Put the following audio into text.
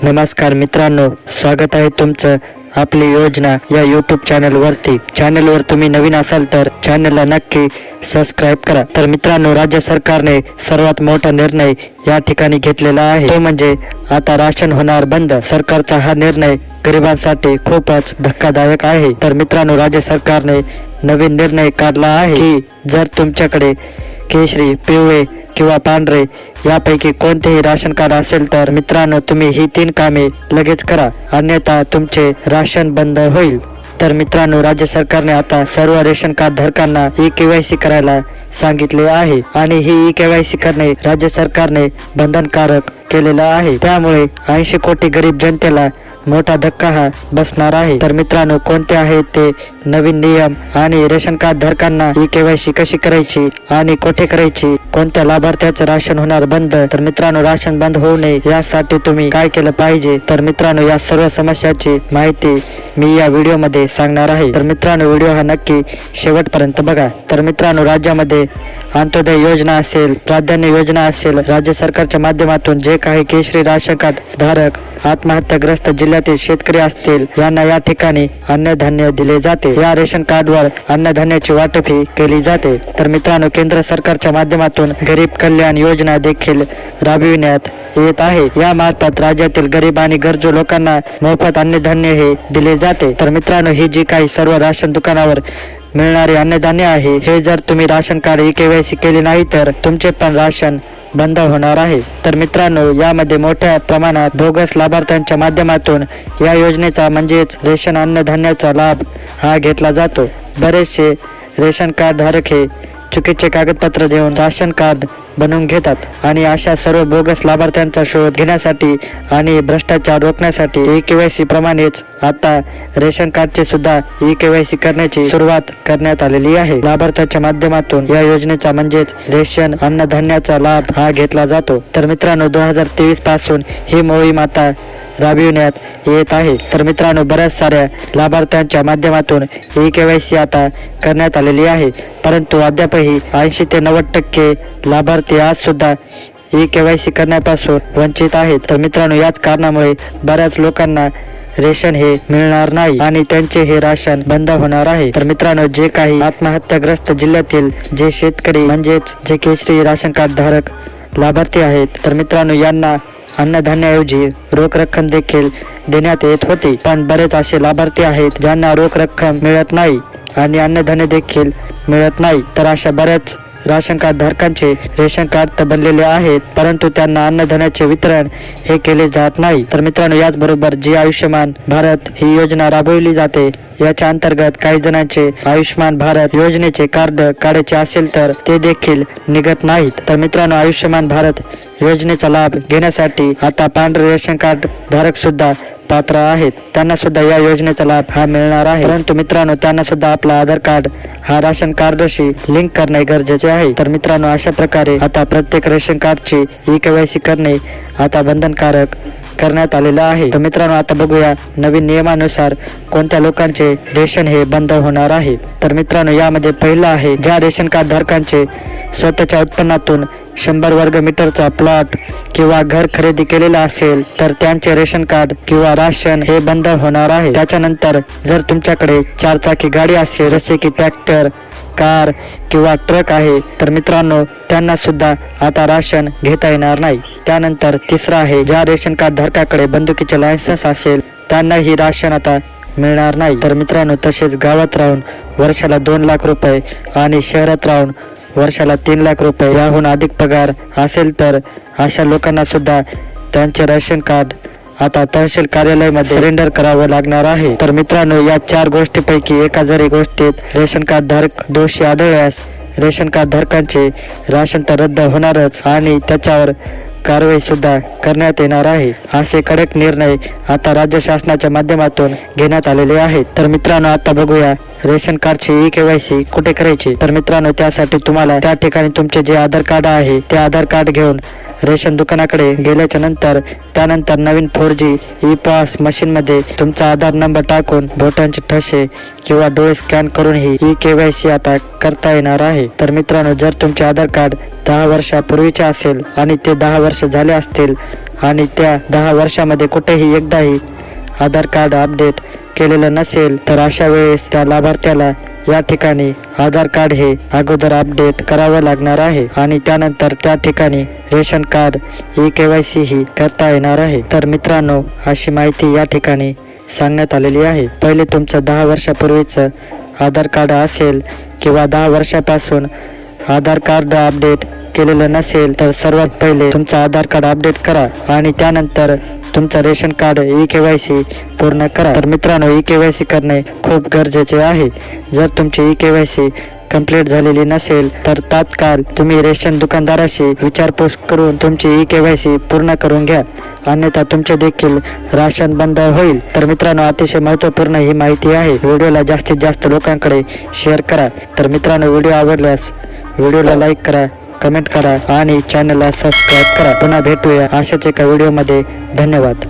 नमस्कार मित्रांनो, स्वागत आहे तुमचं आपली योजना या यूट्यूब चॅनलवरती। चॅनलवर तुम्ही नवीन असाल तर चॅनलला नक्की सबस्क्राईब करा। तर मित्रांनो, राज्य सरकारने सर्वात मोठा निर्णय या ठिकाणी घेतलेला आहे, तो म्हणजे आता राशन होणार बंद। सरकारचा हा निर्णय गरिबांसाठी खूपच धक्कादायक आहे। तर मित्रांनो, राज्य सरकारने नवीन निर्णय काढला आहे की जर तुमच्याकडे केशरी, पिवळे किंवा पांढरे यापैकी कोणतेही राशन कार्ड असेल तर मित्रांनो, तुम्ही ही 3 कामे लगेच करा, अन्यथा तुमचे राशन बंद होईल। तर मित्रांनो, राज्य सरकारने आता सर्व रेशन कार्ड धारकांना ई-केवायसी करायला सांगितले आहे आणि ही ई-केवायसी करणे राज्य सरकारने बंधनकारक केलेलं आहे। त्यामुळे 80 कोटी गरीब जनतेला मोठा धक्का हा बसणार आहे। तर मित्रांनो, कोणते आहेत ते नवीन नियम आणि रेशन कार्ड धारकांना ई-केवायसी कशी करायची आणि कुठे करायची, कोणत्या लाभार्थ्याचं राशन होणार बंद, तर मित्रांनो राशन बंद होऊ नये यासाठी तुम्ही काय केलं पाहिजे, तर मित्रांनो या सर्व समस्याची माहिती मी या व्हिडिओमध्ये सांगणार आहे। तर मित्रांनो, व्हिडिओ हा नक्की शेवटपर्यंत बघा। तर मित्रांनो, राज्यामध्ये अंत्योदय योजना असेल, प्राधान्य योजना असेल, राज्य सरकारच्या माध्यमातून जे काही केशरी राशन कार्ड धारक आत्महत्याग्रस्त जिल्ह्यातील शेतकरी असतील यांना या ठिकाणी अन्नधान्य दिले जाते। या रेशन कार्डवर अन्नधान्याची वाटपही केली जाते। तर मित्रांनो, केंद्र सरकारच्या माध्यमातून गरीब कल्याण योजना देखील राबविण्यात येत आहे। या मार्फत राज्यातील गरीब आणि गरजू लोकांना मोफत अन्नधान्य हे दिले जाते। तर मित्रांनो, ही जी काही सर्व राशन दुकानावर मिळणारे अन्नधान्य आहे, हे जर तुम्ही राशन कार्ड ई-केवायसी केले नाही तर तुमचे पण राशन बंद होणार आहे। तर मित्रांनो, यामध्ये मोठ्या प्रमाणात बोगस लाभार्थ्यांच्या माध्यमातून या योजनेचा म्हणजेच रेशन अन्नधान्याचा लाभ हा घेतला जातो। बरेचसे रेशन कार्ड धारक हे चुकीचे कागदपत्र देऊन राशन कार्ड बनवून घेतात आणि अशा सर्व बोगस लाभार्थ्यांचा शोध घेण्यासाठी आणि भ्रष्टाचार रोखण्यासाठी ई-केवायसी प्रमाणेच आता रेशन कार्डचे सुद्धा ई-केवायसी करण्याची सुरुवात करण्यात आलेली आहे। लाभार्थ्याच्या माध्यमातून या योजनेचा म्हणजेच रेशन अन्नधान्याचा लाभ हा घेतला जातो। तर मित्रांनो, 2023 पासून ही मोहीम आता राबविण्यात येत आहे। तर मित्रांनो, बऱ्याच साऱ्या लाभार्थ्यांच्या माध्यमातून ई-केवायसी आता करण्यात आलेली आहे, परंतु अद्यापही 80 ते 90% लाभार्थी आज सुद्धा ई-केवायसी करण्यापासून वंचित आहेत। तर मित्रांनो, याच कारणामुळे बऱ्याच लोकांना रेशन हे मिळणार नाही आणि त्यांचे हे राशन बंद होणार आहे। तर मित्रांनो, जे काही आत्महत्याग्रस्त जिल्ह्यातील जे शेतकरी म्हणजेच जे केशरी राशन कार्ड धारक लाभार्थी आहेत, तर मित्रांनो यांना अन्नधान्याऐवजी रोख रक्कम देखील देण्यात येत होती, पण बरेच असे लाभार्थी आहेत ज्यांना रोख रक्कम मिळत नाही आणि अन्नधान्य देखील मिळत नाही। तर अशा बऱ्याच राशन कार्ड धारकांचे रेशन कार्ड तर बनलेले आहेत, परंतु त्यांना अन्नधान्याचे वितरण हे केले जात नाही। तर मित्रांनो, याचबरोबर जी आयुष्यमान भारत ही योजना राबवली जाते, याच्या अंतर्गत काही जणांचे आयुष्यमान भारत योजनेचे कार्ड काढायचे असेल तर ते देखील निघत नाहीत। तर मित्रांनो, आयुष्यमान भारत योजनेचा लाभ घेण्यासाठी आता पांढरे रेशन कार्ड धारक सुद्धा पात्र आहेत, त्यांना सुद्धा या योजनेचा लाभ हा मिळणार आहे। परंतु मित्रांनो, त्यांना सुद्धा आपला आधार कार्ड हा राशन कार्डशी लिंक करणे गरजेचे आहे। तर मित्रांनो, अशा प्रकारे आता प्रत्येक रेशन कार्डची ई-केवायसी करणे आता बंधनकारक करण्यात आलेलं आहे। तर मित्रांनो, आता बघूया नवीन नियमानुसार कोणत्या लोकांचे रेशन हे बंद होणार आहे। तर मित्रांनो, यामध्ये पहिलं आहे, ज्या रेशन कार्ड धारकांचे स्वतःच्या उत्पन्नातून 100 वर्ग मीटरचा प्लॉट किंवा घर खरेदी केलेला असेल तर त्यांचे रेशन कार्ड किंवा राशन हे बंद होणार आहे। त्याच्यानंतर जर तुमच्याकडे 4 चाकी गाडी असेल, जसे की ट्रॅक्टर, कार किंवा ट्रक आहे, तर मित्रांनो त्यांना सुद्धा आता राशन घेता येणार नाही। त्यानंतर तिसरा आहे, ज्या रेशन कार्ड धारकाकडे बंदुकीचे लायसन्स असेल त्यांना ही राशन आता मिळणार नाही। तर मित्रांनो, तसेच गावात राहून वर्षाला 2 लाख रुपये आणि शहरात राहून वर्षाला 3 लाख रुपये याहून अधिक पगार असेल तर अशा लोकांना सुद्धा त्यांचे रेशन कार्ड आता तहसील कार्यालयामध्ये सरेंडर करावं लागणार आहे। तर मित्रांनो, या 4 गोष्टीपैकी एका जरी गोष्टीत रेशन कार्ड धारक दोषी आढळल्यास रेशन कार्ड धारकांचे राशन तर रद्द होणारच आणि त्याच्यावर कारवाई सुद्धा करण्यात येणार आहे। असे कडक निर्णय आता राज्य शासनाच्या माध्यमातून घेण्यात आलेले आहेत। तर मित्रांनो, आता बघूया रेशन कार्डची ई-केवायसी कुठे करायची। तर मित्रांनो, त्यासाठी तुम्हाला त्या ठिकाणी तुमचे जे आधार कार्ड आहे ते आधार कार्ड घेऊन रेशन दुकानाकडे गेल्याच्या नंतर त्यानंतर नवीन 4G ई-पास मशीनमध्ये तुमचा आधार नंबर टाकून बोटांचे ठसे किंवा डोळे स्कॅन करून ही ई-केवायसी आता करता येणार आहे। तर मित्रांनो, जर तुमचे आधार कार्ड 10 वर्षापूर्वीचा असेल आणि ते 10 वर्ष झाले असतील आणि त्या 10 वर्षामध्ये कुठेही एकदाही आधार कार्ड अपडेट केलेलं नसेल तर अशा वेळेस त्या लाभार्थ्याला या ठिकाणी आधार कार्ड हे अगोदर अपडेट करावं लागणार आहे आणि त्यानंतर त्या ठिकाणी रेशन कार्ड KYC ही करता येणार आहे. तर मित्रांनो, अशी माहिती या ठिकाणी सांगण्यात आलेली आहे. पहिले तुमचं 10 वर्षापूर्वीचं आधार कार्ड असेल किंवा 10 वर्षापासून आधार कार्ड अपडेट केलेलं नसेल तर सर्वात पहिले तुमचं आधार कार्ड अपडेट करा आणि त्यानंतर तुमचं रेशन कार्ड KYC पूर्ण करा. तर मित्रांनो, KYC करणे खूप गरजेचे आहे. जर तुमची KYC कंप्लीट झालेली नसेल तर तात्काळ तुम्ही रेशन दुकानदाराशी विचारपूस करून तुमची KYC पूर्ण करून घ्या, अन्यथा तुमचे देखील राशन बंद होईल. तर मित्रांनो, अतिशय महत्त्वपूर्ण ही माहिती आहे. व्हिडिओला जास्तीत जास्त लोकांकडे शेअर करा. तर मित्रांनो, व्हिडिओ आवडल्यास व्हिडिओला लाईक करा, कमेंट करा आणि चॅनलला सबस्क्राईब करा. पुन्हा भेटूया अशाच एका व्हिडिओमध्ये. धन्यवाद.